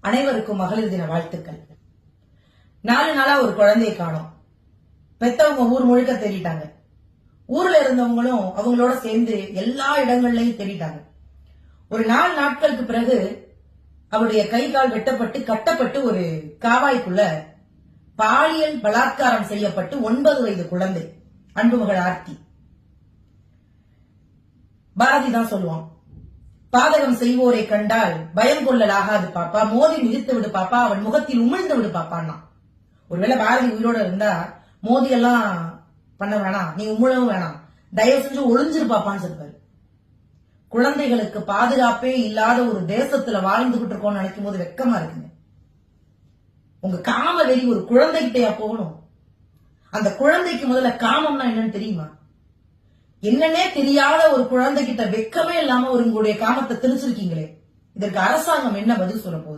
அனைவருக்கும் மகளிர் தின வாழ்த்துக்கள். 4 நாளா ஒரு குழந்தையை காணோம். பெத்தவங்க ஊர் முழுக்க தேடிட்டாங்க. ஊர்ல இருந்தவங்களும் அவங்களோட சேர்ந்து எல்லா இடங்கள்லயும் தேடிட்டாங்க. ஒரு 4 நாட்களுக்கு பிறகு அவருடைய கை கால் வெட்டப்பட்டு கட்டப்பட்டு ஒரு காவாய்க்குள்ள பாலியல் பலாத்காரம் செய்யப்பட்டு 9 வயது குழந்தை அன்புமகள் ஆர்த்தி. பாரதி தான் சொல்லுவான், பாதகம் செய்வோரை கண்டால் பயம் கொள்ளலாகாது பாப்பா, மோதி மிதித்து விடு பாப்பா, அவன் முகத்தில் உமிழ்ந்து விடு பாப்பான்னா. ஒருவேளை பாரதி உயிரோட இருந்தா மோதி எல்லாம் பண்ண வேணாம், நீ உமிழவும் வேணாம், தயவு செஞ்சு ஒளிஞ்சிரு பாப்பான்னு சொல்றாரு. குழந்தைகளுக்கு பாதுகாப்பே இல்லாத ஒரு தேசத்துல வாழ்ந்துகிட்டு இருக்கோம்னு நினைக்கும் போது வெக்கமா இருக்குங்க. உங்க காம வெறி ஒரு குழந்தைகிட்டயா போகணும்? அந்த குழந்தைக்கு முதல்ல காமம்னா என்னன்னு தெரியுமா? என்னன்னே தெரியாத ஒரு குழந்தைகிட்ட வெக்கமே இல்லாம ஒரு உங்களுடைய காமத்தை திணிச்சிருக்கீங்களே, இதற்கு அரசாங்கம் என்ன பதில் சொல்ல போகுது?